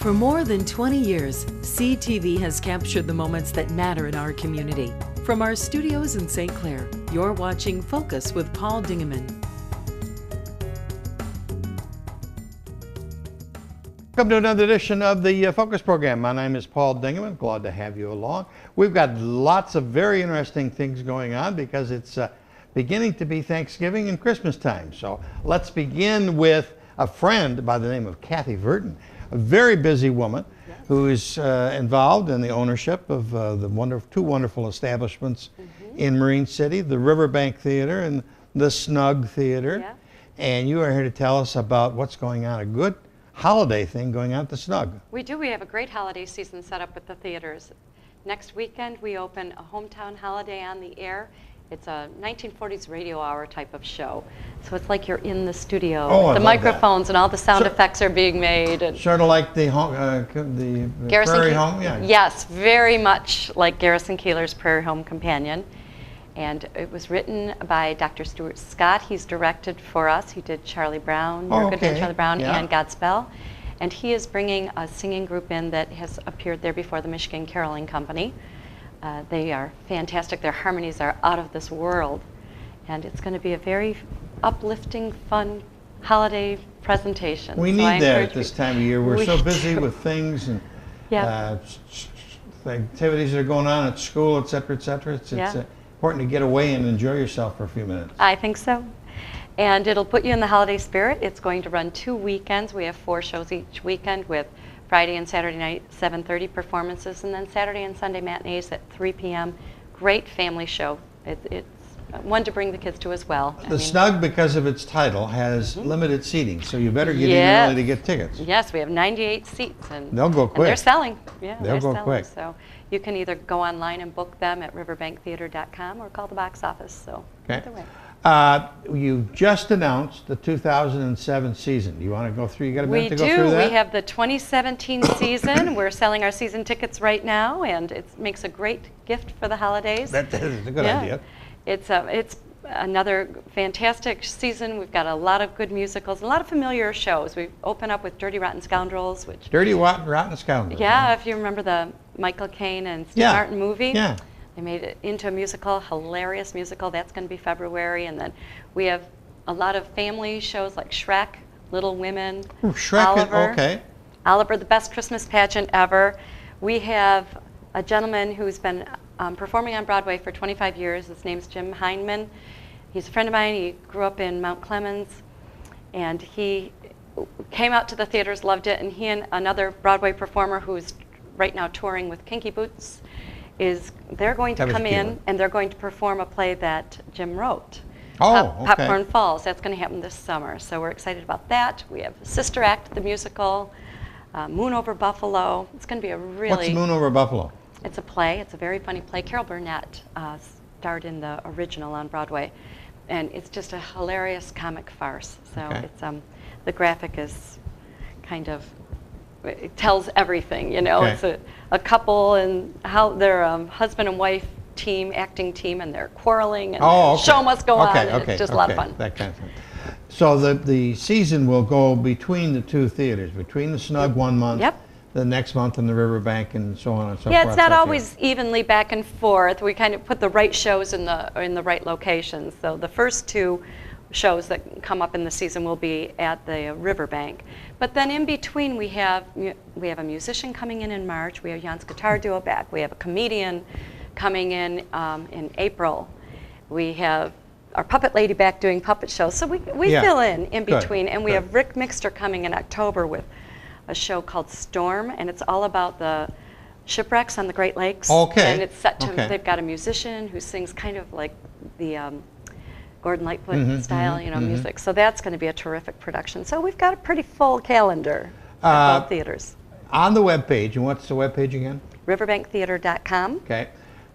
For more than 20 years, CTV has captured the moments that matter in our community. From our studios in St. Clair, you're watching Focus with Paul Dingeman. Welcome to another edition of the Focus program. My name is Paul Dingeman. Glad to have you along. We've got lots of very interesting things going on because it's beginning to be Thanksgiving and Christmas time. So let's begin with a friend by the name of Kathy Vertin, a very busy woman who is involved in the ownership of two wonderful establishments in Marine City, the Riverbank Theater and the Snug Theater. Yeah. And you are here to tell us about what's going on, a good holiday thing going on at the Snug. We do. We have a great holiday season set up with the theaters. Next weekend, we open a hometown holiday on the air. It's a 1940s radio hour type of show. So it's like you're in the studio. Oh, the microphones and all the sound effects are being made. And sort of like the Prairie Home? Yeah. Yes, very much like Garrison Keillor's Prairie Home Companion. And it was written by Dr. Stuart Scott. He's directed for us. He did Charlie Brown, Your Good Man, Charlie Brown, and Godspell. And he is bringing a singing group in that has appeared there before, the Michigan Caroling Company. They are fantastic. Their harmonies are out of this world. And it's going to be a very uplifting, fun holiday presentation. We need that at this time of year. We're so busy with things and Yep. activities that are going on at school, et cetera, et cetera. It's important to get away and enjoy yourself for a few minutes. I think so. And it'll put you in the holiday spirit. It's going to run 2 weekends. We have 4 shows each weekend with Friday and Saturday night 7:30 performances, and then Saturday and Sunday matinees at 3 p.m. Great family show. It's one to bring the kids to as well. The Snug, because of its title, has limited seating, so you better get in early to get tickets. Yes, we have 98 seats, and they'll go quick. And they're selling. Yeah, they'll go quick. So you can either go online and book them at riverbanktheater.com or call the box office. So either way. You just announced the 2007 season. Do you want to go through? You got a minute to go through that? We have the 2017 season. We're selling our season tickets right now, and it makes a great gift for the holidays. That is a good idea. It's another fantastic season. We've got a lot of good musicals, a lot of familiar shows. We open up with Dirty Rotten Scoundrels, which Rotten Scoundrels. Yeah, if you remember the Michael Caine and Steve Martin movie. Yeah. They made it into a musical, hilarious musical. That's going to be February. And then we have a lot of family shows like Shrek, Little Women, Oliver. Oliver, the best Christmas pageant ever. We have a gentleman who's been performing on Broadway for 25 years. His name's Jim Heineman. He's a friend of mine. He grew up in Mount Clemens. And he came out to the theaters, loved it. And he and another Broadway performer who's right now touring with Kinky Boots they're going to come in and they're going to perform a play that Jim wrote. Popcorn Falls. That's going to happen this summer. So we're excited about that. We have Sister Act, the musical, Moon Over Buffalo. It's going to be a really... What's Moon Over Buffalo? It's a play. It's a very funny play. Carol Burnett starred in the original on Broadway. And it's just a hilarious comic farce. So it's the graphic is kind of... It tells everything, you know. It's a couple and how their husband and wife acting team, and they're quarreling, and the show must go on. And it's just a lot of fun. That kind of thing. So the season will go between the two theaters, between the Snug 1 month, the next month in the Riverbank, and so on and so forth. Yeah, it's not always evenly back and forth. We kind of put the right shows in the right locations. So the first 2 shows that come up in the season will be at the Riverbank. But then in between we have a musician coming in March. We have Jan's guitar duo back. We have a comedian coming in April. We have our puppet lady back doing puppet shows. So we fill in between. And we have Rick Mixter coming in October with a show called Storm, and it's all about the shipwrecks on the Great Lakes. And it's set to, they've got a musician who sings kind of like the Gordon Lightfoot style, music. So that's going to be a terrific production. So we've got a pretty full calendar at both theaters. On the webpage, and what's the webpage again? riverbanktheater.com. Okay.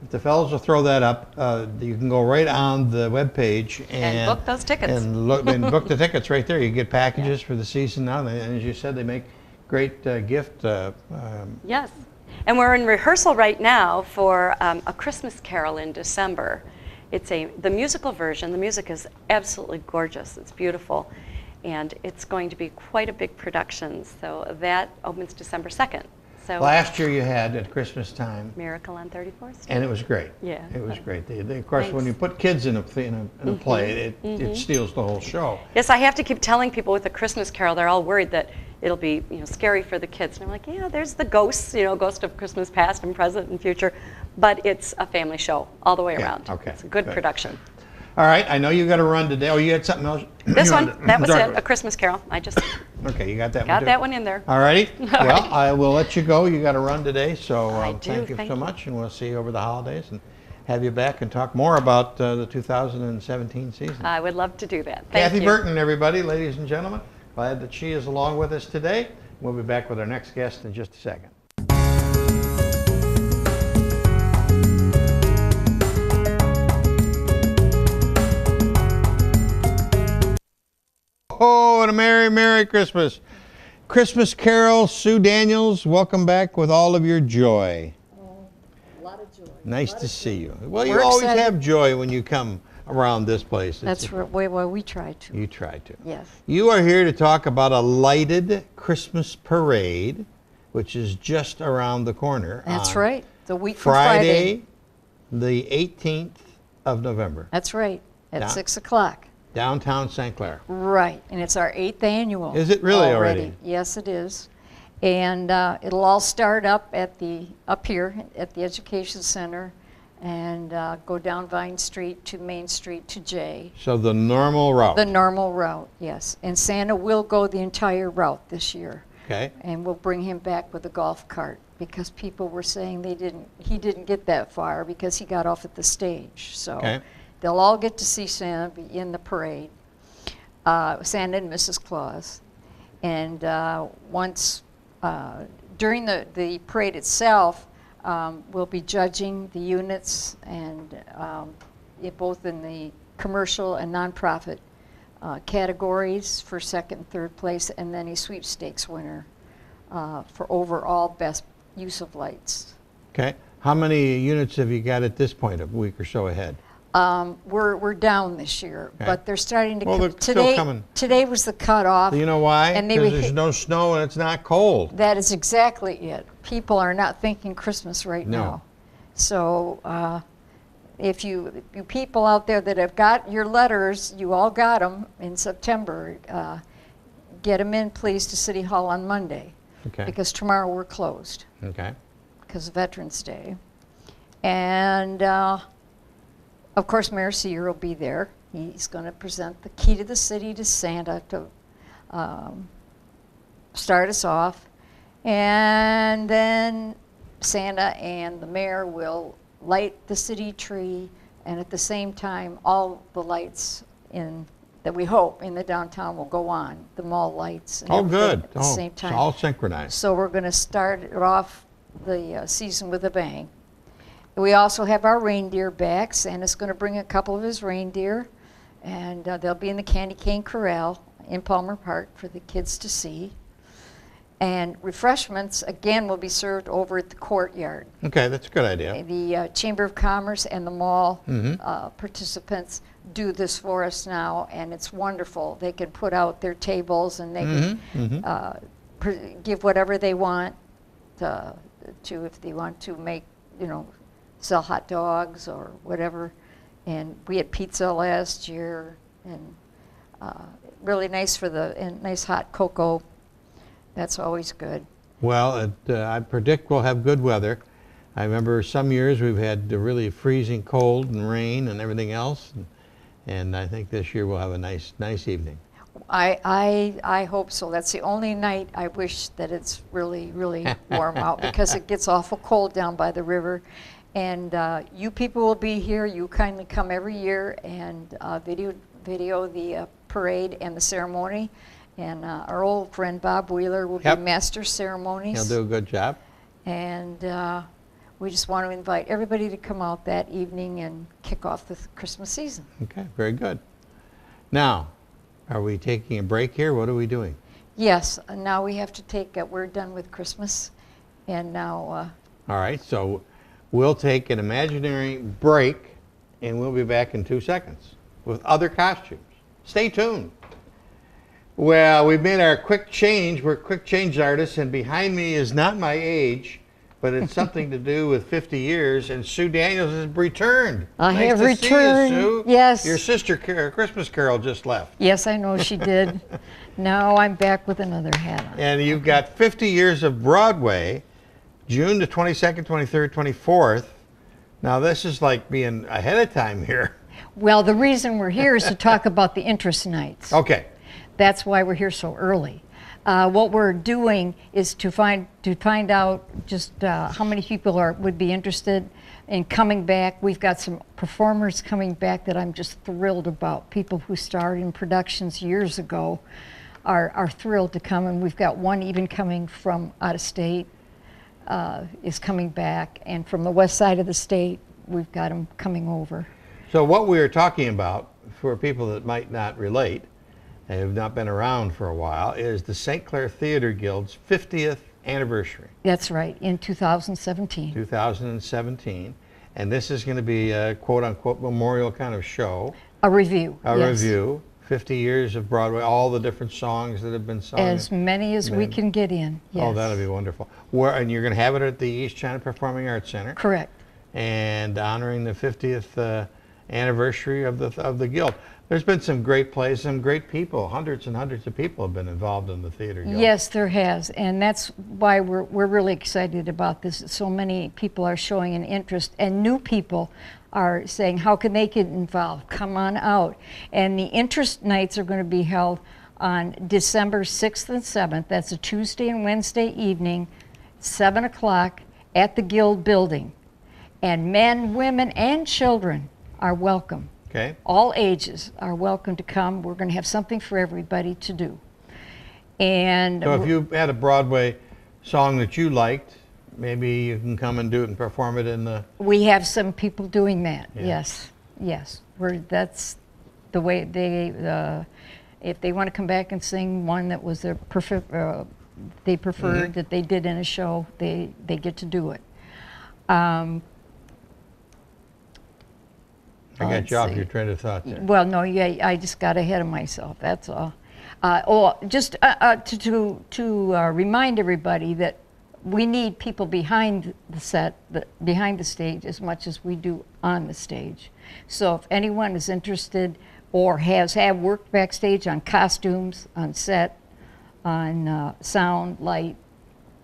If the fellows will throw that up, you can go right on the webpage and book those tickets. And book the tickets right there. You get packages for the season now, and as you said, they make great gift. Yes. And we're in rehearsal right now for A Christmas Carol in December. It's the musical version. The music is absolutely gorgeous. It's beautiful. and it's going to be quite a big production. So that opens December 2nd. So last year you had at Christmas time Miracle on 34th Street. And it was great. Yeah. It was great. Of course, when you put kids in a play, it steals the whole show. Yes, I have to keep telling people with the Christmas Carol, they're all worried that it'll be scary for the kids. And I'm like, yeah, there's the ghosts, ghost of Christmas past and present and future. But it's a family show all the way around. Okay. It's a good production. All right, I know you got to run today. Oh, you had something else? This one, that was it, A Christmas Carol. Okay, you got that one got too? that one in there. All righty. Well, I will let you go. You got to run today, so thank you so much, and we'll see you over the holidays and have you back and talk more about the 2017 season. I would love to do that. Thank Kathy you. Vertin, everybody, ladies and gentlemen. Glad that she is along with us today. We'll be back with our next guest in just a second. Oh, and a Merry, Merry Christmas. Christmas Carol, Sue Daniels, welcome back with all of your joy. A lot of joy. Nice to see you. Well, you always have joy when you come around this place. That's the way we try to. You try to. Yes. You are here to talk about a lighted Christmas parade, which is just around the corner. That's right. The week from Friday. The 18th of November. That's right. At 6 o'clock. Downtown St. Clair. Right, and it's our 8th annual. Is it really already? Yes, it is. And it'll all start up here at the Education Center and go down Vine Street to Main Street to J. So the normal route? The normal route, yes. And Santa will go the entire route this year. Okay. And we'll bring him back with a golf cart because people were saying he didn't get that far because he got off at the stage. So. Okay. They'll all get to see Santa in the parade, Santa and Mrs. Claus. And during the parade itself, we'll be judging the units and both in the commercial and nonprofit categories for second and third place, and then a sweepstakes winner for overall best use of lights. Okay. How many units have you got at this point, a week or so ahead? We're down this year, but they're starting to come. Still coming. Today was the cutoff. You know why? Because there's no snow and it's not cold. That is exactly it. People are not thinking Christmas right now. So if you people out there that have got your letters, you all got them in September, get them in, please, to City Hall on Monday. Okay. Because tomorrow we're closed. Okay. Because of Veterans Day. And of course, Mayor Sear will be there. He's going to present the key to the city to Santa to start us off. And then Santa and the mayor will light the city tree, and at the same time, all the lights that we hope in the downtown will go on, the mall lights. And good. At the same time. It's all synchronized. So we're going to start off the season with a bang. We also have our reindeer back. Santa's going to bring a couple of his reindeer, and they'll be in the Candy Cane Corral in Palmer Park for the kids to see. And refreshments, again, will be served over at the courtyard. Okay, that's a good idea. The Chamber of Commerce and the mall participants do this for us now, and it's wonderful. They can put out their tables, and they can give whatever they want to if they want to make, sell hot dogs or whatever. And we had pizza last year, and really nice and nice hot cocoa. That's always good. Well, I predict we'll have good weather. I remember some years we've had the really freezing cold and rain and everything else, and I think this year we'll have a nice evening. I hope so. That's the only night I wish that it's really, really warm out, because it gets awful cold down by the river. And you people will be here. You kindly come every year and video the parade and the ceremony. And our old friend Bob Wheeler will be master ceremonies. He'll do a good job. And we just want to invite everybody to come out that evening and kick off the Christmas season. Okay, very good. Now, are we taking a break here? What are we doing? Yes, now we have to take, we're done with Christmas, and now... All right, so we'll take an imaginary break, and we'll be back in 2 seconds with other costumes. Stay tuned. Well, we've made our quick change. We're quick change artists, and behind me is not my age, but it's something to do with 50 years, and Sue Daniels has returned. I nice have to returned. See you, Sue. Yes. Your sister, Christmas Carol, just left. Yes, I know she did. Now I'm back with another hat on. And you've got 50 years of Broadway, June the 22nd, 23rd, 24th. Now this is like being ahead of time here. Well, the reason we're here is to talk about the interest nights. Okay. That's why we're here so early. What we're doing is to find out just how many people would be interested in coming back. We've got some performers coming back that I'm just thrilled about. People who started in productions years ago are thrilled to come, and we've got one even coming from out of state is coming back, and from the west side of the state we've got them coming over. So what we are talking about, for people that might not relate and have not been around for a while, is the St.Clair Theater Guild's 50th anniversary. That's right, in 2017. 2017. And this is going to be a quote-unquote memorial kind of show. A review. A review. 50 years of Broadway, all the different songs that have been sung. As many as we can get in, yes. Oh, that'll be wonderful. And you're going to have it at the East China Performing Arts Center. Correct. And honoring the 50th anniversary of the Guild. There's been some great plays, some great people. Hundreds and hundreds of people have been involved in the Theater Guild. Yes, there has, and that's why we're really excited about this. So many people are showing an interest, and new people are saying, how can they get involved? Come on out. And the interest nights are going to be held on December 6th and 7th. That's a Tuesday and Wednesday evening, 7 o'clock at the Guild building. And men, women, and children are welcome. Okay. All ages are welcome to come. We're going to have something for everybody to do. And so if you had a Broadway song that you liked, maybe you can come and do it and perform it in the... We have some people doing that, yeah. Yes. Yes. That's the way they, if they want to come back and sing one that was their they preferred that they did in a show, they get to do it. I got you off your train of thought there. Well, no, yeah, I just got ahead of myself, that's all. Just to remind everybody that we need people behind the set, behind the stage, as much as we do on the stage. So if anyone is interested or has worked backstage on costumes, on set, on sound, light,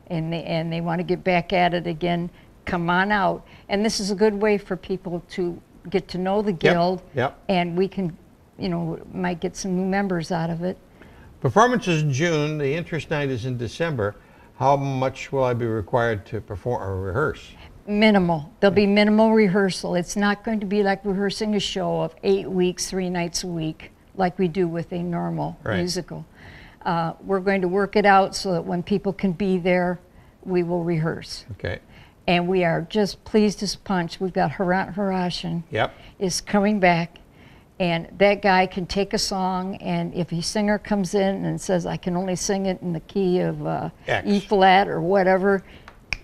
and they want to get back at it again, come on out. And this is a good way for people to get to know the Guild, and we can, might get some new members out of it. Performance is in June, the interest night is in December. How much will I be required to perform or rehearse? Minimal. There'll be minimal rehearsal. It's not going to be like rehearsing a show of 8 weeks, 3 nights a week, like we do with a normal musical. We're going to work it out so that when people can be there, we will rehearse. Okay. And we are just pleased as punch. We've got Harant Harashian is coming back, and that guy can take a song, and if a singer comes in and says, I can only sing it in the key of E flat or whatever,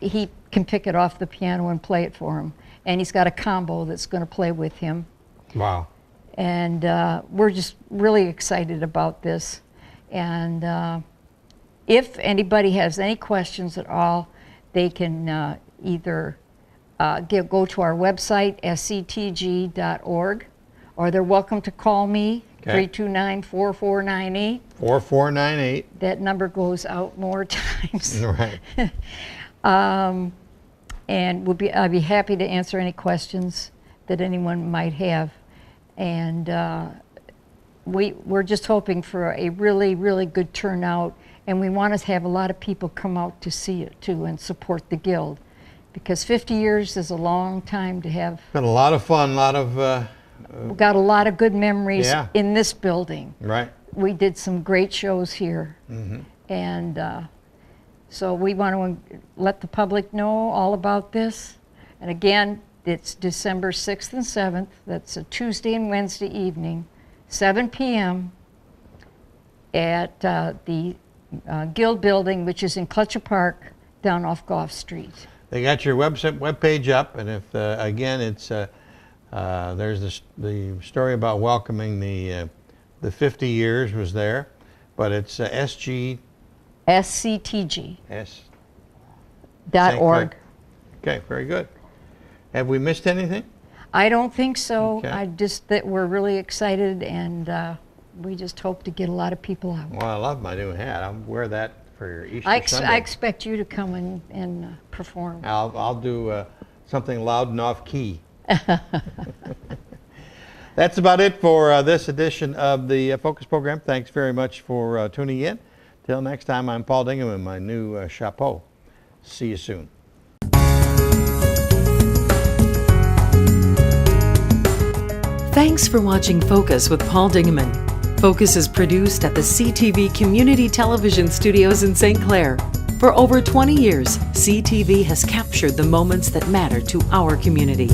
he can pick it off the piano and play it for him. And he's got a combo that's going to play with him. Wow. And we're just really excited about this. And if anybody has any questions at all, they can either go to our website, sctg.org, or they're welcome to call me, 329-4498. 4498. That number goes out more times. Right. And I'd be happy to answer any questions that anyone might have. And we're just hoping for a really, really good turnout, and we want to have a lot of people come out to see it too and support the Guild, because 50 years is a long time to have. Been a lot of fun, a lot of... We've got a lot of good memories in this building. Right. We did some great shows here. And so we want to let the public know all about this. And again, it's December 6th and 7th. That's a Tuesday and Wednesday evening, 7 p.m. at the Guild building, which is in Clutcher Park, down off Gough Street. They got your webpage up, and if again, it's there's the story about welcoming the 50 years was there. But it's SG... SCTG. S... .org. Okay, very good. Have we missed anything? I don't think so. Okay. That we're really excited, and we just hope to get a lot of people out. Well, I love my new hat. I'll wear that for your Easter Sunday. I expect you to come and perform. I'll do something loud and off key. That's about it for this edition of the Focus program. Thanks very much for tuning in. Till next time, I'm Paul Dingham in my new chapeau. See you soon. Thanks for watching Focus with Paul Dingham. Focus is produced at the CTV Community Television Studios in St. Clair. For over 20 years, CTV has captured the moments that matter to our community.